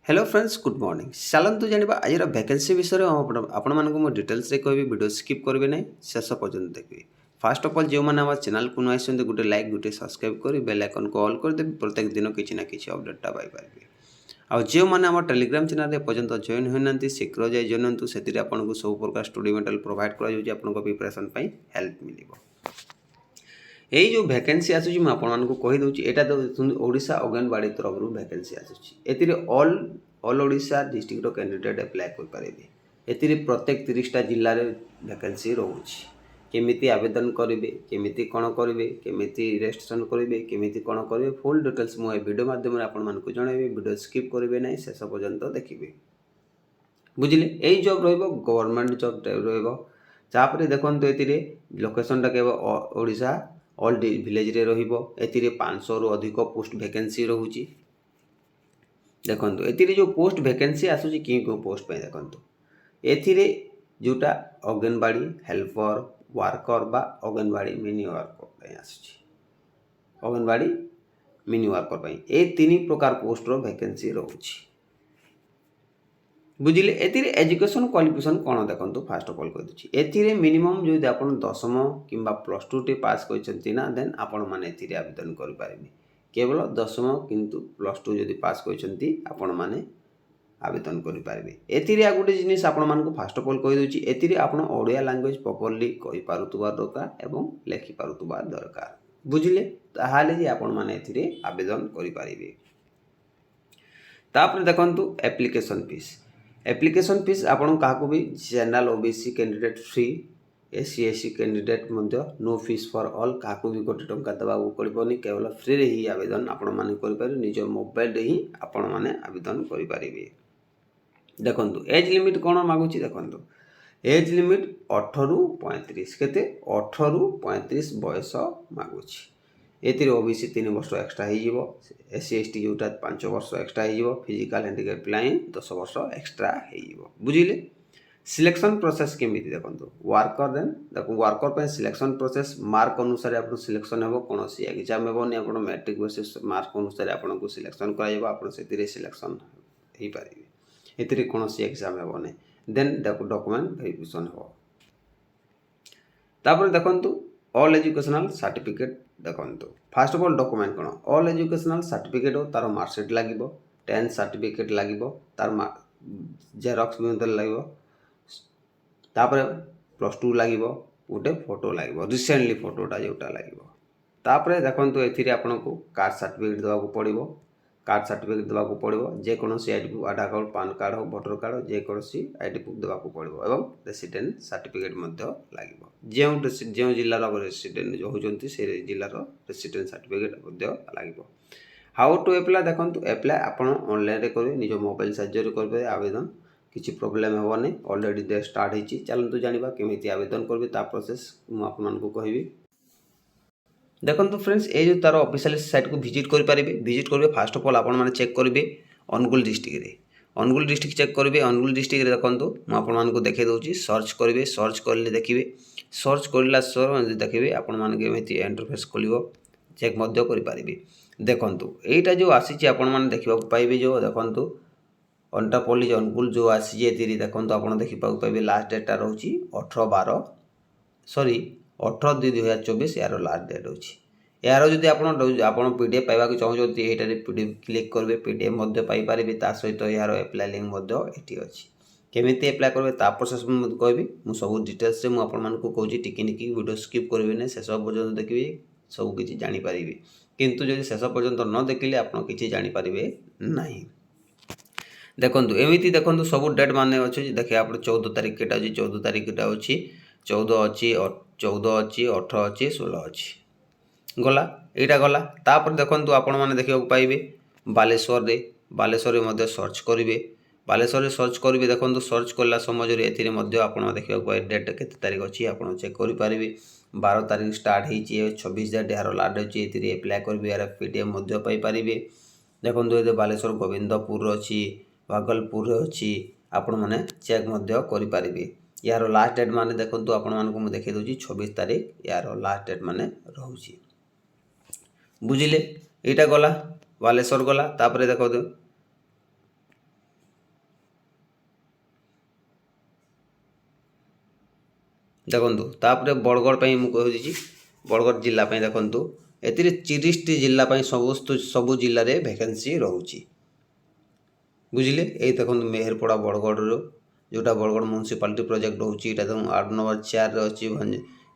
Hello friends good morning चलतु जाना आज वैकेंसी विषय आपण मैं डिटेल्स कहि वीडियो स्किप करेंगे ना शेष पर्यटन देखिए। फास्ट ऑफ ऑल जो मैंने आम चैनल को नुआ गोटे लाइक गोटे सब्सक्राइब कर बेल आइकन को ऑल करदे प्रत्येक दिन किसी ना कि अपडेटा पाइपर आउ जो मैंने आम टेलीग्राम चैनल पर्यटन जॉइन होना शीघ्र जाए जॉइन हूँ से आपको सब प्रकार स्टडी मटेरियल प्रोवाइड कर प्रिपरेशन हेल्प मिल यही जो वैकेंसी आसूँ मुझे आपको कहीदे यहाँ तो ओडिशा अंगनवाड़ी तरफ वैकेंसी आसूँ all Odisha district candidate apply करेंगे। ए प्रत्येक 30टा जिले में वैकेंसी रोचे केमी आवेदन करेंगे केमी कौन करेंगे केमी रजिस्ट्रेशन करेंगे केमी कौन करेंगे फुल डिटेल्स मुझे वीडियो माध्यम आपको जनइबी वीडियो स्किप करेंगे ना शेष पर्यंत देखिए बुझिले यही जॉब गवर्नमेंट जॉब रही देखो ये लोकेशनटा केवल ओडिशा ऑल विलेज रे रहिबो 500 रु अधिक पोस्ट वैकेंसी रोचे देखो ये जो पोस्ट वैकेंसी आसूँ कि पोस्ट पे देखो ए जोटा अंगनवाड़ी हेल्पर वर्कर बा अंगनवाड़ी मिनी वर्कर आसूँ अंगनवाड़ी मिनी वर्कर ये 3 प्रकार पोस्ट रो वैकेंसी रोचे बुझिले एजुकेशन क्वालिफिकेशन कौन देखो फास्ट ऑफ ऑल कही ए मिनिमम जो आप 10वीं कि +2 टे पास करते ना देन आपण मैंने आवेदन करेंगे केवल 10वीं किंतु +2 जदि पास करते आपण मैंने आवेदन करेंगे ए गोटे जिनिस आपण फास्ट ऑफ ऑल कहीदे ए आप ओडिया लैंग्वेज प्रॉपर्ली कही पारुवा दरकार एवं लेखि पारुवा दरकार बुझिले ताहाले आपण मैंने आवेदन करेंगे। तापर देखंतु एप्लिकेशन फीस आपण क्या भी general OBC candidate free SC SC candidate no fees for all क्या भी गोटे टंका देवाक पड़ोनी केवल फ्री रे ही आवेदन आपण मैंने करेंगे निज मोबाइल ही आपण मैंने आवेदन करेंगे। देखो एज लिमिट कौन मागुची देखो एज लिमिट 18 रु 35 केते 18 रु 35 बयस मागुची ए ओबीसी 3 वर्ष एक्सट्रा हो एससी एसटी जोटा 5 वर्ष एक्सट्रा हो फिजिकल हैंडिकैप लाइन 10 वर्ष एक्सट्रा हो बुझिले। सिलेक्शन प्रोसेस केमी देखो वर्कर देन देखो वर्कर पे सिलेक्शन प्रोसेस मार्क अनुसार आप सिलेक्शन हो कौन एग्जाम हेनी आप मैट्रिक बेसिस मार्क अनुसार आपको सिलेक्शन कर सिलेक्शन हो पारे ए कौन एग्जाम हेनी देन डॉक्यूमेंट वेरिफिकेशन हो तापर देखो ऑल एजुकेशनल सर्टिफिकेट देखो फास्ट ऑफ ऑल डॉक्यूमेंट कौन ऑल एजुकेशनल सर्टिफिकेट हो तार मार्कशीट लगे 10th सर्टिफिकेट लगे तार जेरॉक्स भी लगे तापर +2 लगे गोटे फोटो लगे रिसेंटली फोटोटा जोटा लगे तापर देखो ये आपको कास्ट सर्टिफिकेट देवाक पड़ो कार्ड सर्टिफिकेट देवाक पड़ो जेकोसी आईडी बुक आधार कार्ड पान कार्ड हो भोटर कार्ड हो जेकोसी आईडी बुक देवाक पड़ो एवं रेसिडेंट सर्टिफिकेट लगे जो जिलार रेसिडेंट होती से जिलार रेसिडेंट सर्टिफिकेट लगे। हाउ टू एप्लाई देखो एप्लाई आप ऑनलाइन करेंगे निज मोबाइल साहाय्य करेंगे आवेदन किसी प्रोब्लेम हेनी ऑलरेडी डे स्टार्ट होती चलतु जाना केमी आवेदन करेंगे ता प्रोसेस मुझे कहबी देखो फ्रेंड्स ये जो तार ऑफिशियल साइट को विजिट करेंगे फास्ट ऑफ ऑल आप चेक करेंगे अनुगुल डिस्ट्रिक्ट रे अनुगुल डिस्ट्रिक्ट चेक करेंगे अनुगुल डिस्ट्रिक्ट देखो मुझे देखे दूसरी सर्च करेंगे सर्च कले देखिए सर्च करला सर देखिए आपमती इंटरफेस खोल चेक करेंगे देखो यहीटा जो आसी आपने देखा पाइबे जो देखो अंटापल्ली अनुगुल जो आसी देखो आप देखा पाइबे लास्ट डेटा रोचे 18/2/2024 यार लास्ट डेट अच्छी यार जब आप पीडीएफ पाइबा चाहते ये पीडीएफ क्लिक करेंगे पीडीएफ पाइपर ता सहित यार एप्लाई लिंक ये अच्छी केमी एप्लाई करेंगे ता प्रोसेस मुझे कहबी मुझे सब डिटेल्स आपको कौच टिकी निकी वीडियो स्किप करेंगे ना शेष पर्यटन देखिए सबकि जानीपारे किंतु जब शेष पर्यटन न देखिले आप किसी जानीपारे ना देखो एमती देखो सब डेट मान अच्छे देखिए आप 14 तारीख केटा अच्छी 14 तारीख केटा अच्छी 14 अच्छी 14 अच्छी 18 अच्छी 16 अच्छी गला यहाँ गला तापर देखो आपण मैंने देखा पाइबे बालेश्वर में सर्च करेंगे बालेश्वर सर्च करेंगे देखो सर्च कला समय आप देखा पाए डेट के तारीख अच्छी आप चेक करेंगे 12 तारीख स्टार्ट होती 26 डेट यार लास्ट अच्छी ये एप्लाई करेंगे यार पीडीएफ पाइपर देखो ये बालेश्वर गोविंदपुर अच्छी भागलपुर अच्छी आपण मैंने चेक करेंगे यार लास्ट डेट माने देखो आपको देखे दूसरी 26 तारीख यार लास्ट डेट माने रोचे बुझिले यहाँ गला बालेश्वर गला तापर देखो देखंतु तापरे बरगढ़ पई मु कहूची बरगढ़ जिला पई देखंतु एतिरे 30 टी जिला पई सबु जिल्ला रे वैकेंसी रहउची बुझिले। एई देखंतु मेहरपड़ा बरगढ़ रो जोटा बरगढ़ म्युनिसिपालिटी प्रोजेक्ट होउची एटा तो 8 नंबर 4 रे अछि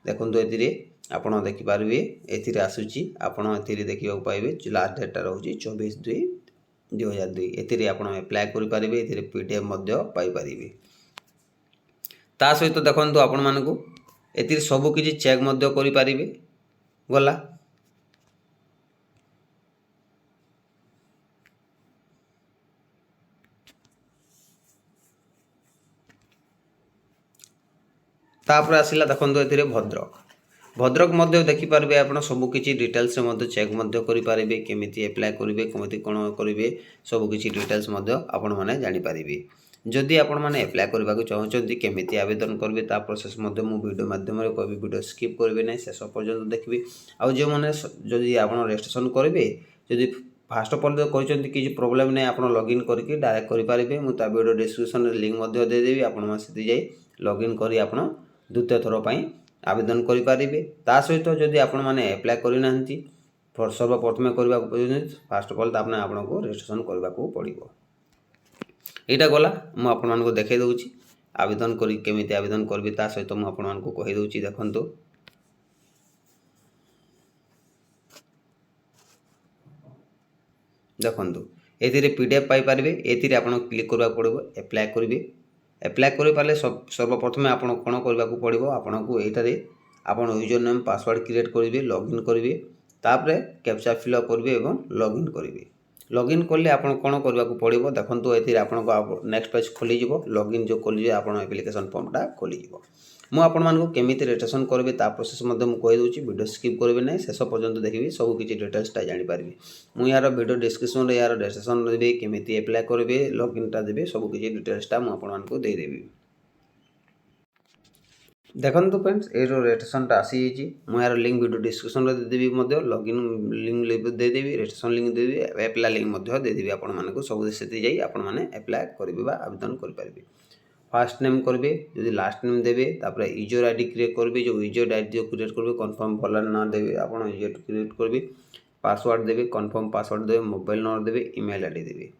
देखंतु एतिरे आपण देखि पारबे एतिरे आसुची आपण एतिरे देखिबा पाइबे लास्ट डेट रहउची 24/2/2002 एतिरे आपण अप्लाई करि पारिबे एतिरे पीडीएफ मध्य पाइ पारिबे। ता सहित देखंतु आपण मानकु एतिरे सब किछि चेक मध्य करि पारिबे गला। तापर आसिला देखंतु एतिरे भद्रक मध्य देखि पारबे आपण सब किछि डिटेल्स मध्य चेक मध्य करि पारिबे केमिति अप्लाई करिवे केमिति कोन करिवे सब किछि डिटेल्स मध्य आपण माने जानि पारिबे। जदि आपण माने अप्लाई करबा को चाहउछन्ती केमिति आवेदन करबे ता प्रोसेस मध्य मु वीडियो माध्यम रे कहबी वीडियो स्किप करबे नै शेष पर्यंत देखबे। आ जे माने जदि आपण रजिस्ट्रेशन करबे जदि फास्ट ऑफ ऑल कहउछन्ती कि प्रॉब्लम नै आपण लॉगिन करके डायरेक्ट करि पारिबे मु ता वीडियो डिस्क्रिप्शन रे लिंक मध्य दे देबी आपण मा सेति जाई लॉगिन करी आपण द्वितीय थर पई आवेदन करि पारिबे। ता सहित जदि आपण माने अप्लाई करि नाहंती सर्वप्रथमे करबा को फास्ट ऑफ ऑल तापने आपण को रजिस्ट्रेशन करबा को पड़िबो। एटा गला मु आपण मानको देखाइ दउची आवेदन करी केमिति आवेदन करबे ता सहित मु आपण मानको कहि दउची देखंतु देखंतु एथिरे पीडीएफ पाई पारबे एथिरे आपण क्लिक करबा पड़िबो अप्लाई करबे। अप्लाई करि पाले सर्वप्रथमे आपण कोन करबा को पड़िबो आपण को एटारे आपण यूजर नेम पासवर्ड क्रिएट करिवे लॉगिन करिवे तापरे कैप्चा फिलअप करिवे एवं लॉगिन करिवे। लॉगिन करले आपण कोन करबा को पड़िबो देखंतु एथिरे आपण को नेक्स्ट पेज खोली जिवो लॉगिन जो खोली आपण एप्लिकेशन फॉर्म टा खोली जिवो। मु आपण मानको केमिति रजिस्ट्रेशन करबे ता प्रोसेस मध्ये मु कहि दउची वीडियो स्किप करबे नै शेष पर्यंत देखिबे सब किछि डिटेल्स ता जानि पारबे। मु यार वीडियो डिस्क्रिप्शन रे यार रजिस्ट्रेशन देबे केमिति अप्लाई करबे लॉगिन ता देबे सब किछि डिटेल्स ता मु आपण मानको दे देबी। देखंतु फ्रेंड्स ए रो रजिस्ट्रेशन ता आसी जी मु यार लिंक वीडियो डिस्क्रिप्शन रे दे देबी मध्ये लॉगिन लिंक दे देबी रजिस्ट्रेशन लिंक दे देबी अप्लाई लिंक मध्ये दे देबी आपण मानको सब सेति जाई आपण माने अप्लाई करबे बा आवेदन कर पारबे। फर्स्ट नेम करबे यदि लास्ट नेम देबे तापर यूजर आईडी क्रिएट करबे जो यूजर आईडी क्रिएट करबे कंफर्म भला ना देबे आपण यूजर क्रिएट करबे पासवर्ड देबे कंफर्म पासवर्ड देबे मोबाइल नंबर देबे ईमेल आईडी देबे।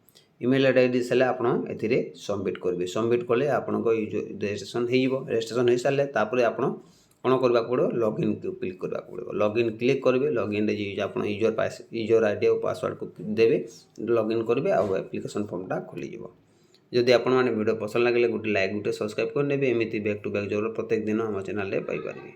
ईमेल आईडी सेले आपण एथिरे सबमिट करबे सबमिट कले आपण को रजिस्ट्रेशन हे जिवो रजिस्ट्रेशन हे साले तापर आपण कोन करबा पड़ो लॉगिन क्लिक करबा पड़ो लॉगिन क्लिक करबे लॉगिन रे जे आपण यूजर आईडी और पासवर्ड को देबे लॉगिन करबे आ एप्लिकेशन फॉर्म टा खोली जिवो। जदि आपण माने वीडियो पसंद लागले गुटे लाइक गुटे सब्सक्राइब कर नेबे एमिति बैक टू बैक जरूर प्रत्येक दिन हम चैनल रे पाई पारिबे।